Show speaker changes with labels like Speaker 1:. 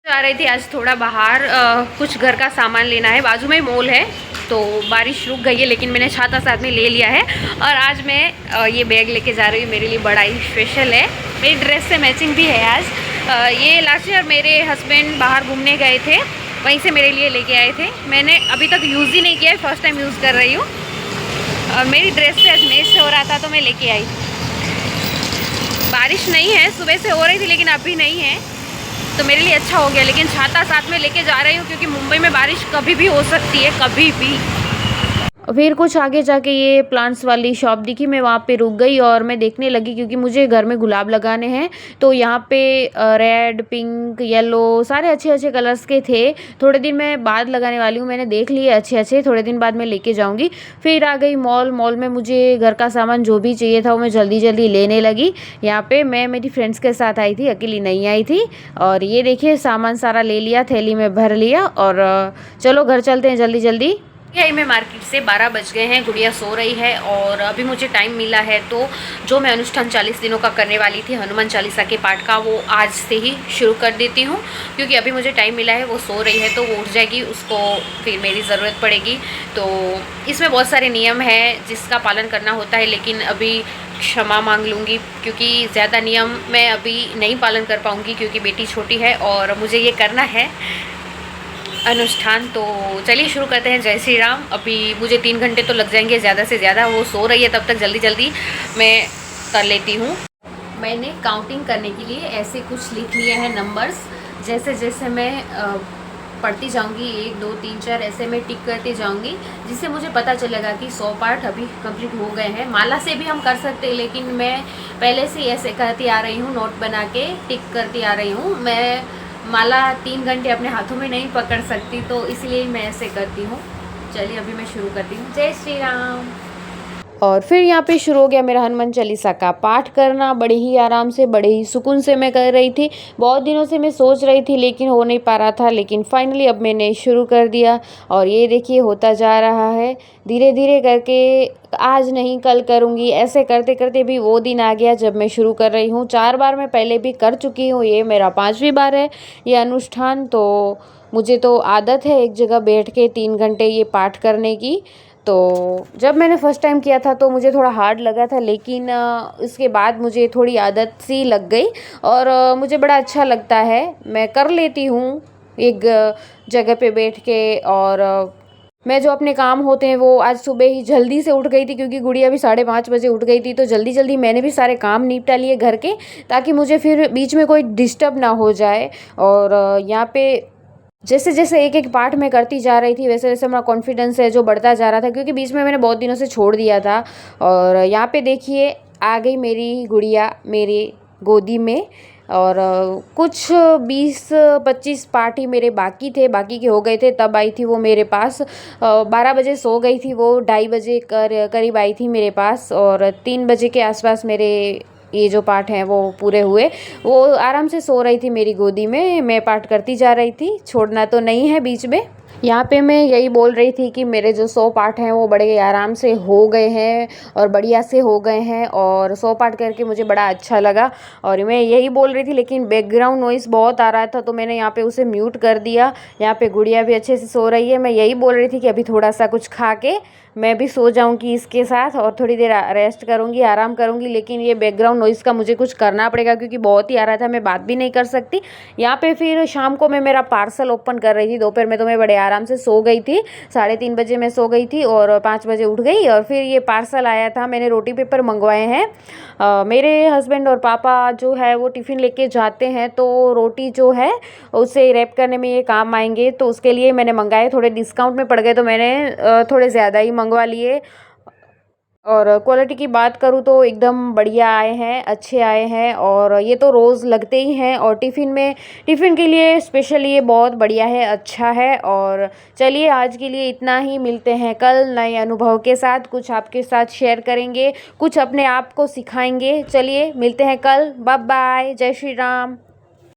Speaker 1: जा रही थी आज थोड़ा बाहर, कुछ घर का सामान लेना है। बाजू में मॉल है, तो बारिश रुक गई है लेकिन मैंने छाता साथ में ले लिया है। और आज मैं ये बैग लेके जा रही हूँ, मेरे लिए बड़ा ही स्पेशल है। मेरी ड्रेस से मैचिंग भी है आज। ये लास्ट ईयर मेरे हस्बैंड बाहर घूमने गए थे, वहीं से मेरे लिए लेके आए थे। मैंने अभी तक यूज़ ही नहीं किया है, फर्स्ट टाइम यूज़ कर रही हूँ। और मेरी ड्रेस से आज मैच हो रहा था तो मैं लेके आई। बारिश नहीं है, सुबह से हो रही थी लेकिन अभी नहीं है, तो मेरे लिए अच्छा हो गया। लेकिन छाता साथ में लेके जा रही हूँ क्योंकि मुंबई में बारिश कभी भी हो सकती है, कभी भी। फिर कुछ आगे जाके ये प्लांट्स वाली शॉप दिखी, मैं वहाँ पे रुक गई और मैं देखने लगी क्योंकि मुझे घर में गुलाब लगाने हैं। तो यहाँ पे रेड, पिंक, येलो सारे अच्छे अच्छे कलर्स के थे। थोड़े दिन मैं बाद लगाने वाली हूँ, मैंने देख लिए अच्छे अच्छे, थोड़े दिन बाद मैं लेके जाऊँगी। फिर आ गई मॉल में मुझे घर का सामान जो भी चाहिए था वो मैं जल्दी जल्दी लेने लगी। यहाँ पे मैं मेरी फ्रेंड्स के साथ आई थी, अकेली नहीं आई थी। और ये देखिए सामान सारा ले लिया, थैली में भर लिया और चलो घर चलते हैं जल्दी जल्दी। यही मैं मार्केट से 12 बज गए हैं, गुड़िया सो रही है और अभी मुझे टाइम मिला है तो जो मैं अनुष्ठान 40 दिनों का करने वाली थी हनुमान चालीसा के पाठ का, वो आज से ही शुरू कर देती हूँ। क्योंकि अभी मुझे टाइम मिला है, वो सो रही है तो वो उठ जाएगी, उसको फिर मेरी ज़रूरत पड़ेगी। तो इसमें बहुत सारे नियम हैं जिसका पालन करना होता है, लेकिन अभी क्षमा मांग लूँगी क्योंकि ज़्यादा नियम मैं अभी नहीं पालन कर पाऊँगी क्योंकि बेटी छोटी है और मुझे ये करना है अनुष्ठान। तो चलिए शुरू करते हैं। जय श्री राम। अभी मुझे 3 घंटे तो लग जाएंगे ज़्यादा से ज़्यादा, वो सो रही है तब तक जल्दी जल्दी मैं कर लेती हूँ। मैंने काउंटिंग करने के लिए ऐसे कुछ लिख लिए हैं नंबर्स, जैसे जैसे मैं पढ़ती जाऊँगी 1 2 3 4 ऐसे मैं टिक करती जाऊँगी, जिससे मुझे पता चलेगा कि 100 पाठ अभी कंप्लीट हो गए हैं। माला से भी हम कर सकते हैं लेकिन मैं पहले से ऐसे करती आ रही हूँ, नोट बना के टिक करती आ रही हूँ। मैं माला 3 घंटे अपने हाथों में नहीं पकड़ सकती, तो इसलिए मैं ऐसे करती हूँ। चलिए अभी मैं शुरू करती हूँ। जय श्री राम। और फिर यहाँ पे शुरू हो गया मेरा हनुमान चालीसा का पाठ करना। बड़े ही आराम से, बड़े ही सुकून से मैं कर रही थी। बहुत दिनों से मैं सोच रही थी लेकिन हो नहीं पा रहा था, लेकिन फाइनली अब मैंने शुरू कर दिया। और ये देखिए होता जा रहा है धीरे धीरे करके। आज नहीं कल करूँगी, ऐसे करते करते भी वो दिन आ गया जब मैं शुरू कर रही हूँ। 4 बार मैं पहले भी कर चुकी हूँ, ये मेरा 5वीं बार है ये अनुष्ठान। तो मुझे तो आदत है एक जगह बैठ के 3 घंटे ये पाठ करने की। तो जब मैंने फ़र्स्ट टाइम किया था तो मुझे थोड़ा हार्ड लगा था, लेकिन उसके बाद मुझे थोड़ी आदत सी लग गई और मुझे बड़ा अच्छा लगता है। मैं कर लेती हूँ एक जगह पे बैठ के। और मैं जो अपने काम होते हैं वो आज सुबह ही जल्दी से उठ गई थी क्योंकि गुड़िया भी 5:30 बजे उठ गई थी। तो जल्दी जल्दी मैंने भी सारे काम निपटा लिए घर के, ताकि मुझे फिर बीच में कोई डिस्टर्ब ना हो जाए। और यहाँ पे जैसे जैसे एक एक पार्ट में करती जा रही थी वैसे वैसे मेरा कॉन्फिडेंस है जो बढ़ता जा रहा था, क्योंकि बीच में मैंने बहुत दिनों से छोड़ दिया था। और यहाँ पे देखिए आ गई मेरी गुड़िया मेरी गोदी में। और कुछ 20-25 पार्ट ही मेरे बाकी थे, बाकी के हो गए थे तब आई थी वो मेरे पास। 12 बजे सो गई थी वो, 2:30 बजे करीब आई थी मेरे पास। और 3 बजे के आसपास मेरे ये जो पाठ हैं वो पूरे हुए। वो आराम से सो रही थी मेरी गोदी में, मैं पाठ करती जा रही थी, छोड़ना तो नहीं है बीच में। यहाँ पे मैं यही बोल रही थी कि मेरे जो 100 पाठ हैं वो बड़े आराम से हो गए हैं और बढ़िया से हो गए हैं और 100 पाठ करके मुझे बड़ा अच्छा लगा। और मैं यही बोल रही थी लेकिन बैकग्राउंड नॉइज़ बहुत आ रहा था तो मैंने यहाँ पे उसे म्यूट कर दिया। यहाँ पे गुड़िया भी अच्छे से सो रही है। मैं यही बोल रही थी कि अभी थोड़ा सा कुछ खा के मैं भी सो जाऊंगी इसके साथ और थोड़ी देर रेस्ट करूंगी, आराम करूंगी। लेकिन ये बैकग्राउंड नॉइज़ का मुझे कुछ करना पड़ेगा क्योंकि बहुत ही आ रहा था, मैं बात भी नहीं कर सकती। यहाँ पे फिर शाम को मैं मेरा पार्सल ओपन कर रही थी। दोपहर में तो मैं बड़े आराम से सो गई थी, 3:30 बजे मैं सो गई थी और 5 बजे उठ गई। और फिर ये पार्सल आया था, मैंने रोटी पेपर मंगवाए हैं। मेरे हस्बैंड और पापा जो है वो टिफ़िन लेके जाते हैं, तो रोटी जो है उसे रैप करने में ये काम आएंगे, तो उसके लिए मैंने मंगाए। थोड़े डिस्काउंट में पड़ गए तो मैंने थोड़े ज़्यादा ही मंगवा लिए। और क्वालिटी की बात करूँ तो एकदम बढ़िया आए हैं, अच्छे आए हैं। और ये तो रोज़ लगते ही हैं और टिफ़िन के लिए स्पेशल ये बहुत बढ़िया है, अच्छा है। और चलिए आज के लिए इतना ही, मिलते हैं कल नए अनुभव के साथ, कुछ आपके साथ शेयर करेंगे, कुछ अपने आप को सिखाएंगे। चलिए मिलते हैं कल, बाय बाय, जय श्री राम।